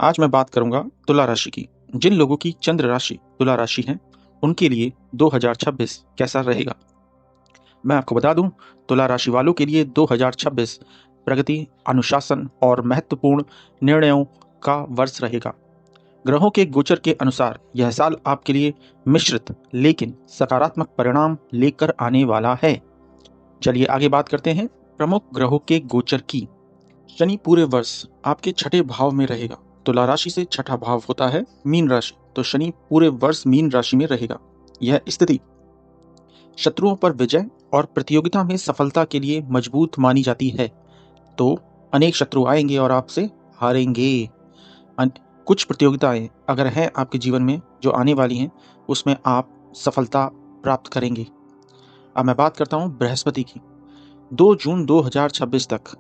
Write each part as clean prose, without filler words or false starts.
आज मैं बात करूंगा तुला राशि की। जिन लोगों की चंद्र राशि तुला राशि है, उनके लिए 2026 कैसा रहेगा। मैं आपको बता दूं, तुला राशि वालों के लिए 2026 प्रगति, अनुशासन और महत्वपूर्ण निर्णयों का वर्ष रहेगा। ग्रहों के गोचर के अनुसार यह साल आपके लिए मिश्रित लेकिन सकारात्मक परिणाम लेकर आने वाला है। चलिए आगे बात करते हैं प्रमुख ग्रहों के गोचर की। शनि पूरे वर्ष आपके छठे भाव में रहेगा। तुला राशि से छठा भाव होता है मीन राशि, तो शनि पूरे वर्ष मीन राशि में रहेगा। यह स्थिति शत्रुओं पर विजय और प्रतियोगिता में सफलता के लिए मजबूत मानी जाती है। तो अनेक शत्रु आएंगे और आपसे हारेंगे। कुछ प्रतियोगिताएं अगर हैं आपके जीवन में जो आने वाली हैं, उसमें आप सफलता प्राप्त करेंगे। अब मैं बात करता हूं बृहस्पति की। 2 जून 2026 तक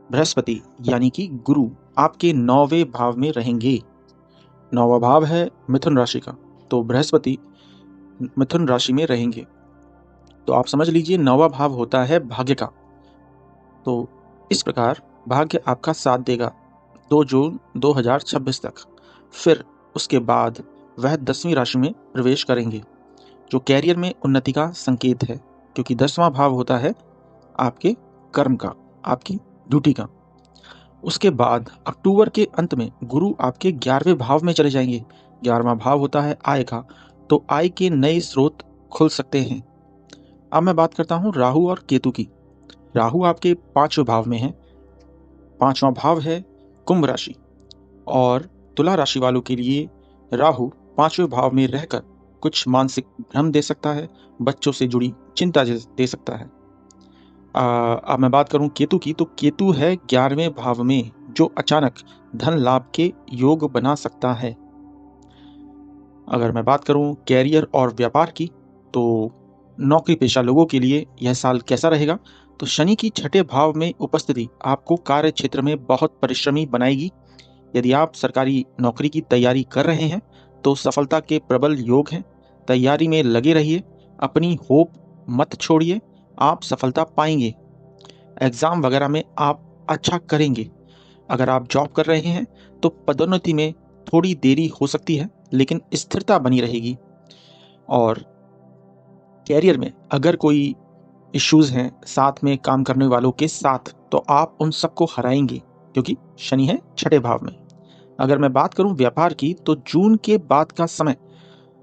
बृहस्पति यानी कि गुरु आपके 9वें भाव में रहेंगे। 9वां भाव है मिथुन राशि का, तो बृहस्पति मिथुन राशि में रहेंगे। तो आप समझ लीजिए 9वां भाव होता है भाग्य का। तो इस प्रकार भाग्य आपका साथ देगा 2 जून 2026 तक। फिर उसके बाद वह 10वीं राशि में प्रवेश करेंगे, जो कैरियर में उन्नति का संकेत है, क्योंकि 10वां भाव होता है आपके कर्म का, आपकी ड्यूटी का। उसके बाद अक्टूबर के अंत में गुरु आपके 11वें भाव में चले जाएंगे। 11वां भाव होता है आय का, तो आय के नए स्रोत खुल सकते हैं। अब मैं बात करता हूं राहु और केतु की। राहु आपके 5वें भाव में है। 5वां भाव है कुंभ राशि, और तुला राशि वालों के लिए राहु 5वें भाव में रहकर कुछ मानसिक भ्रम दे सकता है, बच्चों से जुड़ी चिंता दे सकता है। अब मैं बात करूं केतु की, तो केतु है 11वें भाव में, जो अचानक धन लाभ के योग बना सकता है। अगर मैं बात करूं कैरियर और व्यापार की, तो नौकरी पेशा लोगों के लिए यह साल कैसा रहेगा। तो शनि की छठे भाव में उपस्थिति आपको कार्य क्षेत्र में बहुत परिश्रमी बनाएगी। यदि आप सरकारी नौकरी की तैयारी कर रहे हैं तो सफलता के प्रबल योग हैं। तैयारी में लगे रहिए, अपनी होप मत छोड़िए, आप सफलता पाएंगे। एग्जाम वगैरह में आप अच्छा करेंगे। अगर आप जॉब कर रहे हैं तो पदोन्नति में थोड़ी देरी हो सकती है, लेकिन स्थिरता बनी रहेगी। और कैरियर में अगर कोई इश्यूज हैं साथ में काम करने वालों के साथ, तो आप उन सबको हराएंगे, क्योंकि शनि है छठे भाव में। अगर मैं बात करूं व्यापार की, तो जून के बाद का समय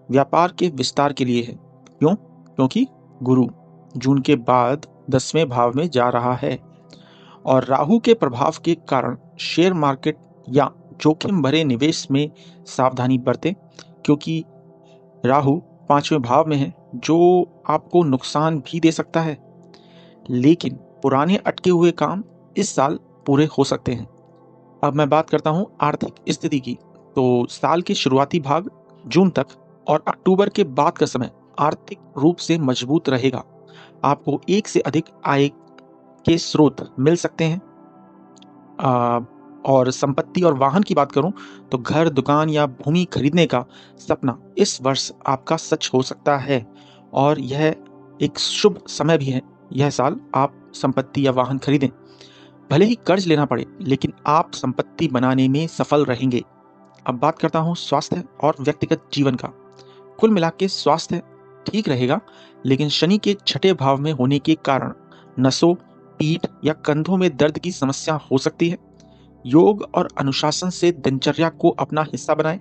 व्यापार के विस्तार के लिए है। क्यों? क्योंकि गुरु जून के बाद 10वें भाव में जा रहा है, और राहु के प्रभाव के कारण शेयर मार्केट या जोखिम भरे निवेश में सावधानी बरतें, क्योंकि राहु 5वें भाव में है, जो आपको नुकसान भी दे सकता है। लेकिन पुराने अटके हुए काम इस साल पूरे हो सकते हैं। अब मैं बात करता हूं आर्थिक स्थिति की। तो साल के शुरुआती भाग जून तक और अक्टूबर के बाद का समय आर्थिक रूप से मजबूत रहेगा। आपको एक से अधिक आय के स्रोत मिल सकते हैं। और संपत्ति और वाहन की बात करूं, तो घर, दुकान या भूमि खरीदने का सपना इस वर्ष आपका सच हो सकता है, और यह एक शुभ समय भी है। यह साल आप संपत्ति या वाहन खरीदें। भले ही कर्ज लेना पड़े, लेकिन आप संपत्ति बनाने में सफल रहेंगे। अब बात करता हूं स्वास्थ्य और व्यक्तिगत जीवन का। कुल मिला के स्वास्थ्य ठीक रहेगा, लेकिन शनि के छठे भाव में होने के कारण नसों, पीठ या कंधों में दर्द की समस्या हो सकती है। योग और अनुशासन से दिनचर्या को अपना हिस्सा बनाएं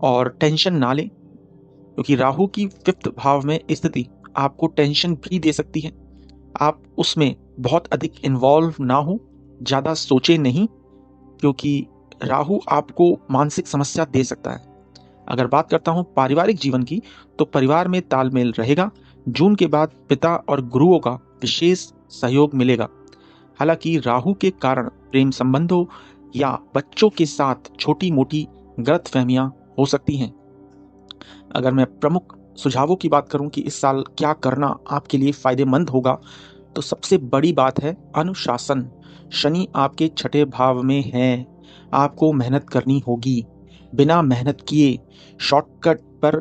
और टेंशन ना लें, क्योंकि राहु की 5th भाव में स्थिति आपको टेंशन भी दे सकती है। आप उसमें बहुत अधिक इन्वॉल्व ना हो, ज़्यादा सोचे नहीं, क्योंकि राहु आपको मानसिक समस्या दे सकता है। अगर बात करता हूं पारिवारिक जीवन की, तो परिवार में तालमेल रहेगा। जून के बाद पिता और गुरुओं का विशेष सहयोग मिलेगा। हालांकि राहु के कारण प्रेम संबंधों या बच्चों के साथ छोटी मोटी गलतफहमियां हो सकती हैं। अगर मैं प्रमुख सुझावों की बात करूं कि इस साल क्या करना आपके लिए फायदेमंद होगा, तो सबसे बड़ी बात है अनुशासन। शनि आपके छठे भाव में है, आपको मेहनत करनी होगी। बिना मेहनत किए शॉर्टकट पर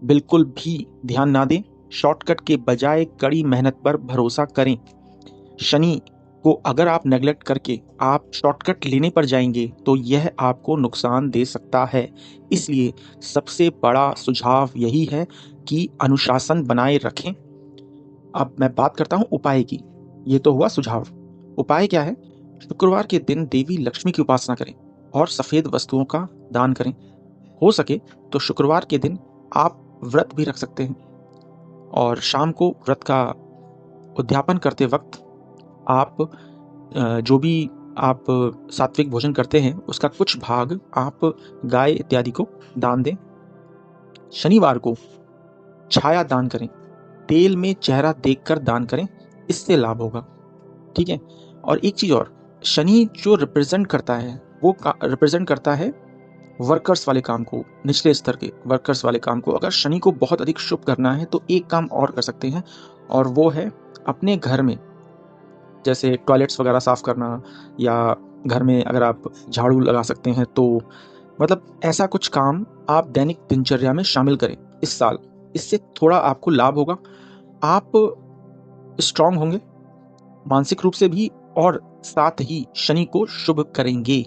बिल्कुल भी ध्यान ना दें। शॉर्टकट के बजाय कड़ी मेहनत पर भरोसा करें। शनि को अगर आप नेगलेक्ट करके आप शॉर्टकट लेने पर जाएंगे तो यह आपको नुकसान दे सकता है। इसलिए सबसे बड़ा सुझाव यही है कि अनुशासन बनाए रखें। अब मैं बात करता हूँ उपाय की। ये तो हुआ सुझाव। उपाय क्या है? शुक्रवार के दिन देवी लक्ष्मी की उपासना करें और सफ़ेद वस्तुओं का दान करें। हो सके तो शुक्रवार के दिन आप व्रत भी रख सकते हैं और शाम को व्रत का उद्यापन करते वक्त आप जो भी आप सात्विक भोजन करते हैं उसका कुछ भाग आप गाय इत्यादि को दान दें। शनिवार को छाया दान करें, तेल में चेहरा देखकर दान करें, इससे लाभ होगा। ठीक है। और एक चीज़ और, शनि जो रिप्रेजेंट करता है वो रिप्रेजेंट करता है वर्कर्स वाले काम को, निचले स्तर के वर्कर्स वाले काम को। अगर शनि को बहुत अधिक शुभ करना है तो एक काम और कर सकते हैं और वो है अपने घर में जैसे टॉयलेट्स वगैरह साफ करना, या घर में अगर आप झाड़ू लगा सकते हैं तो मतलब ऐसा कुछ काम आप दैनिक दिनचर्या में शामिल करें इस साल। इससे थोड़ा आपको लाभ होगा, आप स्ट्रांग होंगे मानसिक रूप से भी और साथ ही शनि को शुभ करेंगे।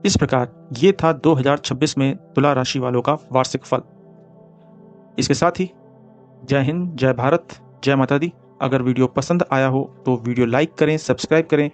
इस प्रकार ये था 2026 में तुला राशि वालों का वार्षिक फल। इसके साथ ही जय हिंद, जय भारत, जय माता दी। अगर वीडियो पसंद आया हो तो वीडियो लाइक करें, सब्सक्राइब करें